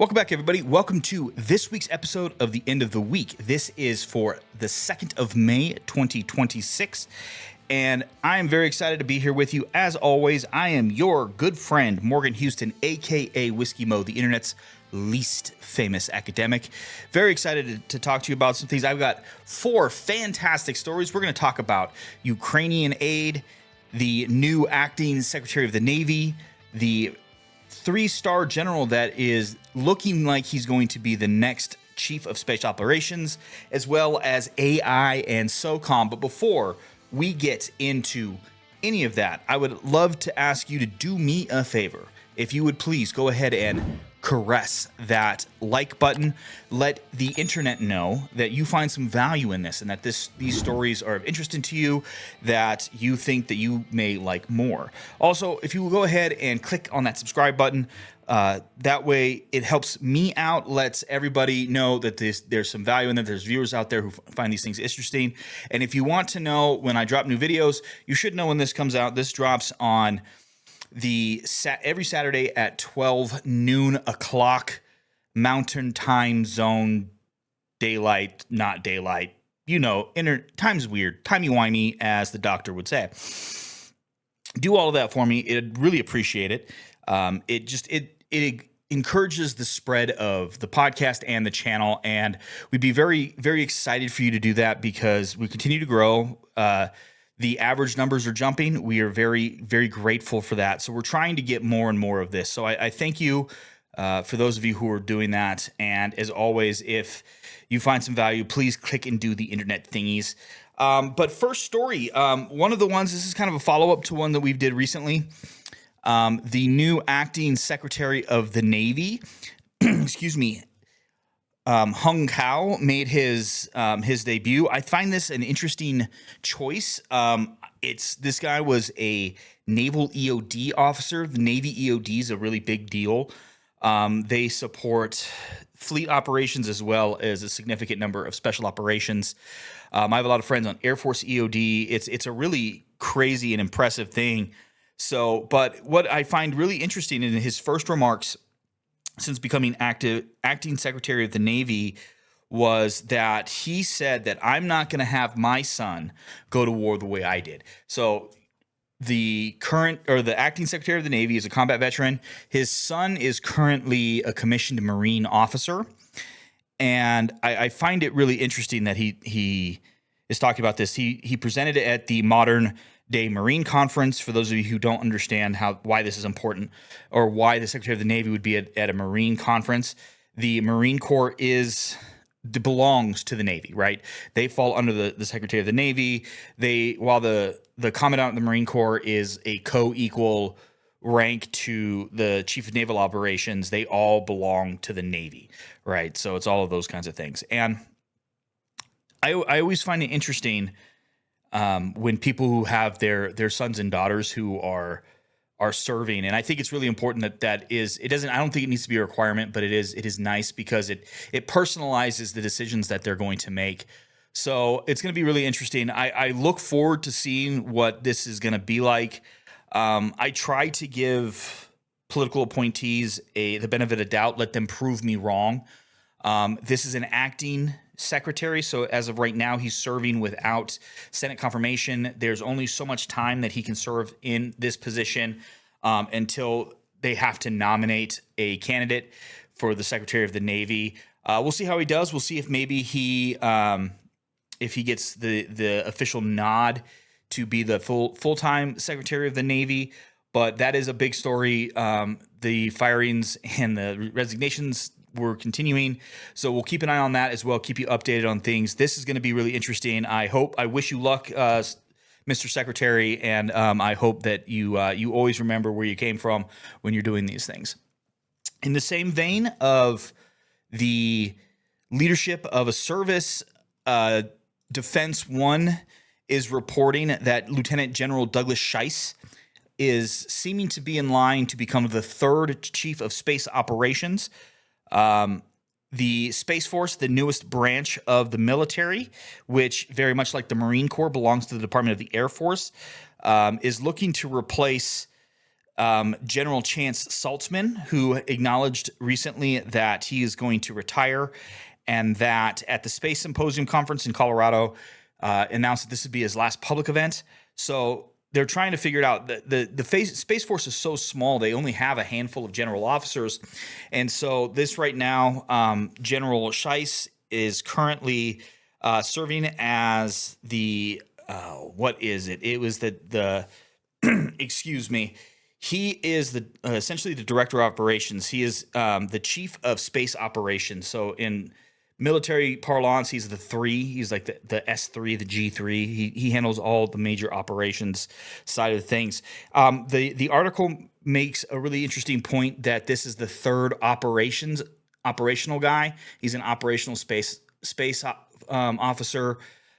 Welcome back, everybody. Welcome to this week's episode of the End of the Week. This is for the 2nd of May, 2026, and I am very excited to be here with you. As always, I am your good friend, Morgan Houston, aka Whiskey Mo, the internet's least famous academic. Very excited to talk to you about some things. I've got 4 fantastic stories. We're going to talk about Ukrainian aid, the new acting Secretary of the Navy, the 3-star general that is looking like he's going to be the next chief of special operations, as well as AI and SOCOM. But before we get into any of that, I would love to ask you to do me a favor. If you would please go ahead and caress that like button. Let the internet know that you find some value in this and that these stories are of interest to you, that you think that you may like more. Also, if you will go ahead and click on that subscribe button, that way it helps me out, lets everybody know that there's some value in it. There's viewers out there who find these things interesting. And if you want to know when I drop new videos, you should know when this comes out. This drops on every Saturday at 12 noon o'clock Mountain Time Zone, daylight, not daylight. You know, time's weird, timey-wimey, as the doctor would say. Do all of that for me. I'd really appreciate it. It encourages the spread of the podcast and the channel, and we'd be very, very excited for you to do that because we continue to grow. The average numbers are jumping. We are very, very grateful for that. So we're trying to get more and more of this. So I thank you for those of you who are doing that. And as always, if you find some value, please click and do the internet thingies. But first story, one of the ones, this is kind of a follow-up to one that we did recently. The new acting Secretary of the Navy, excuse me, Hung Kao made his debut. I find this an interesting choice. This guy was a naval EOD officer. The Navy EOD is a really big deal. They support fleet operations as well as a significant number of special operations. I have a lot of friends on Air Force EOD. It's a really crazy and impressive thing. But what I find really interesting in his first remarks since becoming acting Secretary of the Navy was that he said that I'm not going to have my son go to war the way I did. So the acting Secretary of the Navy is a combat veteran. His son is currently a commissioned Marine officer. And I find it really interesting that he is talking about this. He presented it at the Modern Day Marine Conference. For those of you who don't understand why this is important or why the Secretary of the Navy would be at a Marine conference, the Marine Corps belongs to the Navy, right? They fall under the Secretary of the Navy. While the Commandant of the Marine Corps is a co-equal rank to the Chief of Naval Operations, they all belong to the Navy, right? So it's all of those kinds of things. And I always find it interesting when people who have their sons and daughters who are serving, and I think it's really important I don't think it needs to be a requirement, but it is nice because it personalizes the decisions that they're going to make. So it's going to be really interesting. I look forward to seeing what this is going to be like. I try to give political appointees the benefit of doubt, let them prove me wrong. This is an acting secretary, so as of right now, he's serving without Senate confirmation. There's only so much time that he can serve in this position until they have to nominate a candidate for the Secretary of the Navy. We'll see how he does. We'll see if maybe if he gets the official nod to be the full-time Secretary of the Navy. But that is a big story. The firings and the resignations were continuing, so we'll keep an eye on that as well, keep you updated on things. This is going to be really interesting. I wish you luck, Mr. Secretary, and I hope that you always remember where you came from when you're doing these things. In the same vein of the leadership of a service, Defense One is reporting that Lieutenant General Douglas Scheiss is seeming to be in line to become the 3rd Chief of Space Operations. The Space Force, the newest branch of the military, which very much like the Marine Corps belongs to the Department of the Air Force, is looking to replace General Chance Saltzman, who acknowledged recently that he is going to retire, and that at the Space Symposium Conference in Colorado, announced that this would be his last public event. So they're trying to figure it out. The Space Force is so small; they only have a handful of general officers, and so this right now, General Scheiss is currently serving as the what is it? It was the excuse me. He is the essentially the director of operations. He is the chief of space operations. So in military parlance, he's the three. He's like the S3, the G3. He handles all the major operations side of things. The article makes a really interesting point that this is the third operational guy. He's an operational space officer.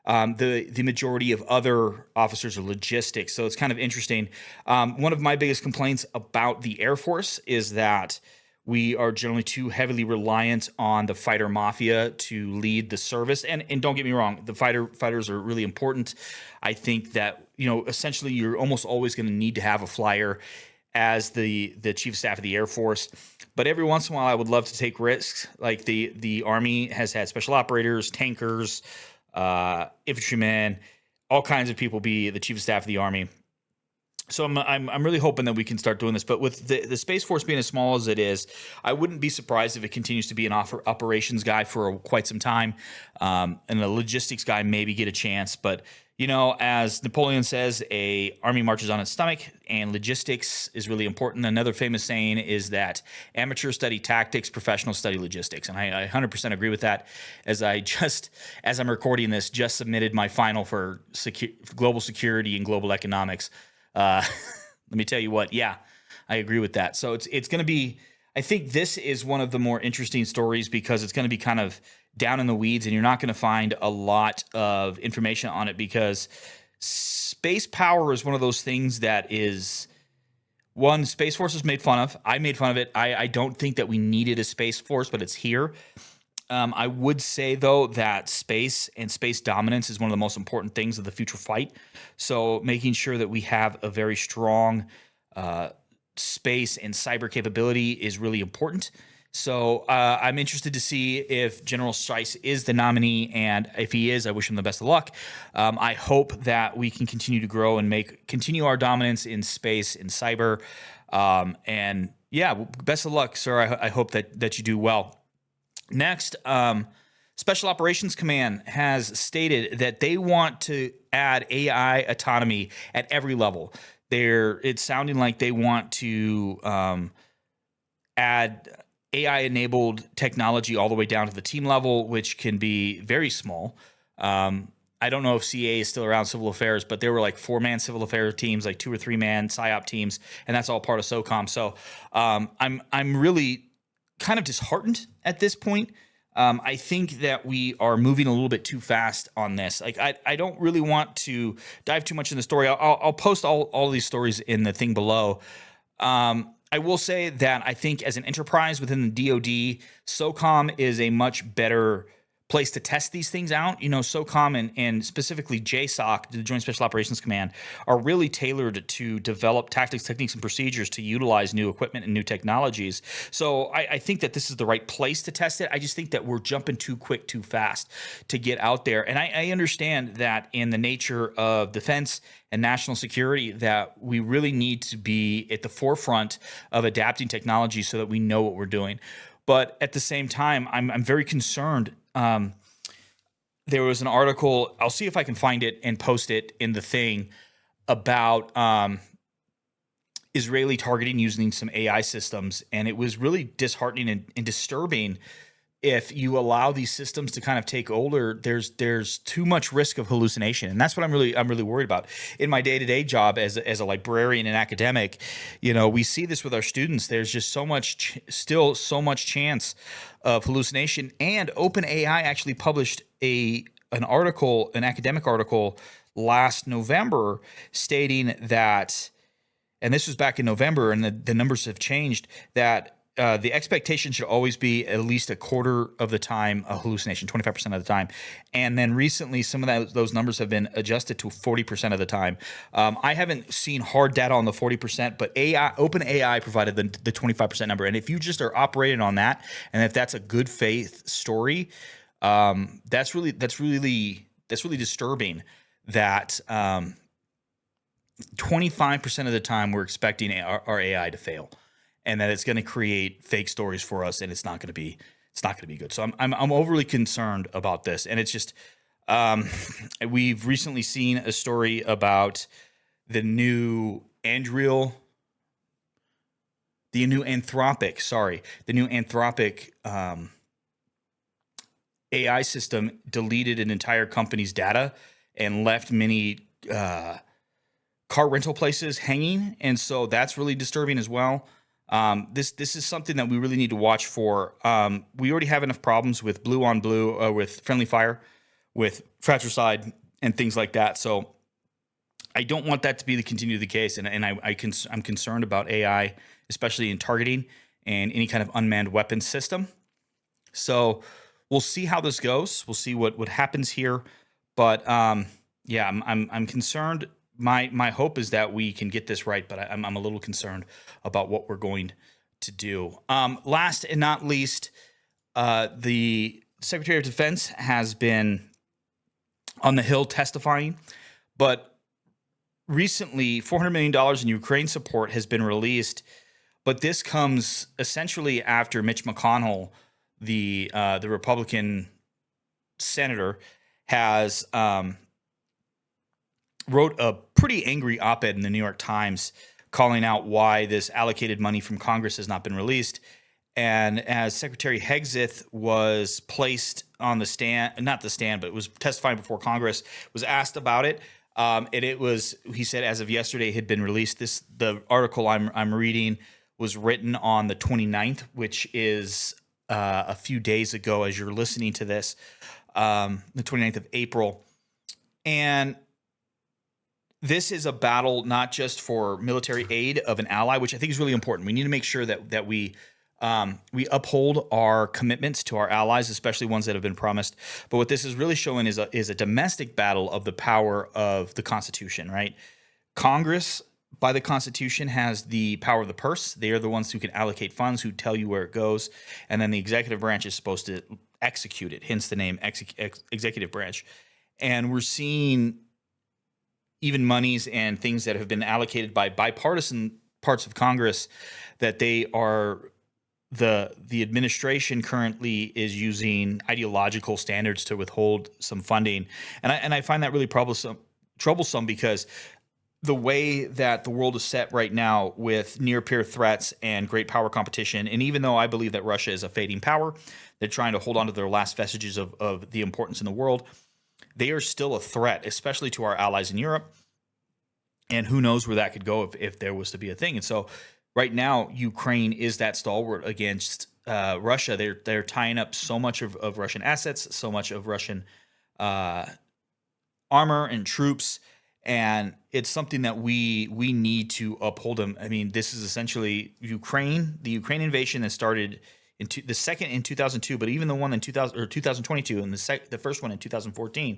The majority of other officers are logistics, so it's kind of interesting. One of my biggest complaints about the Air Force is that we are generally too heavily reliant on the fighter mafia to lead the service. And don't get me wrong, the fighters are really important. I think that, essentially you're almost always going to need to have a flyer as the chief of staff of the Air Force. But every once in a while, I would love to take risks. Like the Army has had special operators, tankers, infantrymen, all kinds of people be the chief of staff of the Army. So I'm really hoping that we can start doing this. But with the Space Force being as small as it is, I wouldn't be surprised if it continues to be an operations guy for quite some time, and a logistics guy maybe get a chance. But as Napoleon says, a army marches on its stomach, and logistics is really important. Another famous saying is that amateurs study tactics, professionals study logistics, and I 100% agree with that. As I'm recording this, just submitted my final for global security and global economics. Let me tell you what, yeah, I agree with that. So it's going to be, I think this is one of the more interesting stories because it's going to be kind of down in the weeds, and you're not going to find a lot of information on it because space power is one of those things that is, one, Space Force is made fun of. I made fun of it. I don't think that we needed a Space Force, but it's here. I would say, though, that space and space dominance is one of the most important things of the future fight. So making sure that we have a very strong space and cyber capability is really important. So I'm interested to see if General Scheiss is the nominee, and if he is, I wish him the best of luck. I hope that we can continue to grow and continue our dominance in space and cyber. And yeah, best of luck, sir. I hope that you do well. Next, Special Operations Command has stated that they want to add AI autonomy at every level. It's sounding like they want to add AI-enabled technology all the way down to the team level, which can be very small. I don't know if CA is still around civil affairs, but there were like 4-man civil affairs teams, like 2 or 3-man PSYOP teams, and that's all part of SOCOM. So I'm really kind of disheartened at this point. I think that we are moving a little bit too fast on this. Like I don't really want to dive too much in the story. I'll post all these stories in the thing below. I will say that I think as an enterprise within the DoD, SOCOM is a much better place to test these things out. SOCOM and specifically JSOC, the Joint Special Operations Command, are really tailored to develop tactics, techniques, and procedures to utilize new equipment and new technologies. So I think that this is the right place to test it. I just think that we're jumping too quick, too fast to get out there. And I understand that in the nature of defense and national security, that we really need to be at the forefront of adapting technology so that we know what we're doing. But at the same time, I'm very concerned. There was an article, I'll see if I can find it and post it in the thing, about Israeli targeting using some AI systems. And it was really disheartening and disturbing. If you allow these systems to kind of take over, there's too much risk of hallucination, and that's what I'm really worried about. In my day-to-day job as a librarian and academic, we see this with our students. There's just still so much chance of hallucination. And OpenAI actually published an academic article last November stating that, and this was back in November, and the numbers have changed, that the expectation should always be at least a quarter of the time a hallucination, 25% of the time. And then recently, some of those numbers have been adjusted to 40% of the time. I haven't seen hard data on the 40%, but OpenAI provided the 25% number. And if you just are operating on that, and if that's a good faith story, that's really disturbing. That 25% of the time we're expecting our AI to fail, and that it's going to create fake stories for us, and it's not going to be good. So I'm overly concerned about this, and it's just we've recently seen a story about the new Anthropic AI system deleted an entire company's data and left many car rental places hanging, and so that's really disturbing as well. This is something that we really need to watch for. We already have enough problems with blue on blue, with friendly fire, with fratricide, and things like that. So I don't want that to be the case, and I'm concerned about AI, especially in targeting and any kind of unmanned weapons system. So we'll see how this goes. We'll see what happens here, but yeah, I'm concerned. My hope is that we can get this right, but I'm a little concerned about what we're going to do. Last and not least, the Secretary of Defense has been on the Hill testifying, but recently $400 million in Ukraine support has been released, but this comes essentially after Mitch McConnell, the Republican senator, has wrote a pretty angry op-ed in the New York Times calling out why this allocated money from Congress has not been released. And as Secretary Hegseth was placed on the stand, not the stand, but was testifying before Congress, was asked about it. And it was, he said, as of yesterday, had been released. The article I'm reading was written on the 29th, which is a few days ago as you're listening to this, the 29th of April. And this is a battle not just for military aid of an ally, which I think is really important. We need to make sure that we uphold our commitments to our allies, especially ones that have been promised. But what this is really showing is a domestic battle of the power of the Constitution, right? Congress, by the Constitution, has the power of the purse. They are the ones who can allocate funds, who tell you where it goes. And then the executive branch is supposed to execute it, hence the name executive branch. And we're seeing even monies and things that have been allocated by bipartisan parts of Congress that they are the administration currently is using ideological standards to withhold some funding. And I find that really troublesome because the way that the world is set right now with near peer threats and great power competition, and even though I believe that Russia is a fading power, they're trying to hold on to their last vestiges of the importance in the world, they are still a threat, especially to our allies in Europe. And who knows where that could go if there was to be a thing. And so right now, Ukraine is that stalwart against Russia. They're tying up so much of Russian assets, so much of Russian armor and troops. And it's something that we need to uphold them. I mean, this is essentially Ukraine. The Ukraine invasion that started the second in 2002, but even the one in 2022 and the first one in 2014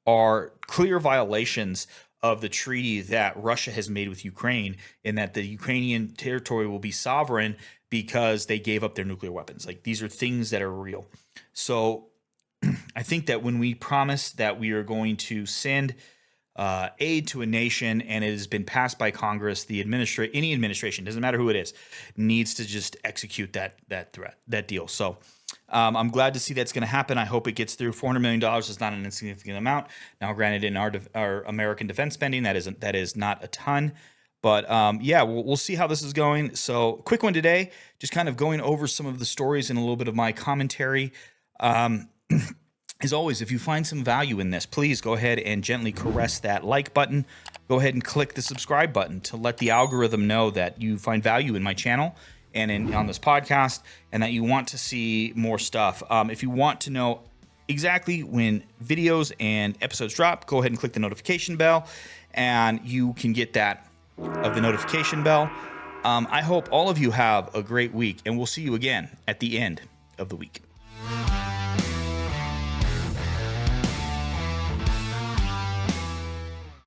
are clear violations of the treaty that Russia has made with Ukraine, in that the Ukrainian territory will be sovereign because they gave up their nuclear weapons. Like, these are things that are real. So I think that when we promise that we are going to send aid to a nation and it has been passed by Congress, any administration, doesn't matter who it is, needs to just execute that deal. So I'm glad to see that's going to happen. I hope it gets through. $400 million is not an insignificant amount. Now, granted, in our American defense spending, that is not a ton. But yeah, we'll see how this is going. So quick one today, just kind of going over some of the stories and a little bit of my commentary. As always, if you find some value in this, please go ahead and gently caress that like button. Go ahead and click the subscribe button to let the algorithm know that you find value in my channel and on this podcast, and that you want to see more stuff. If you want to know exactly when videos and episodes drop, go ahead and click the notification bell, and you can get that of the notification bell. I hope all of you have a great week, and we'll see you again at the end of the week.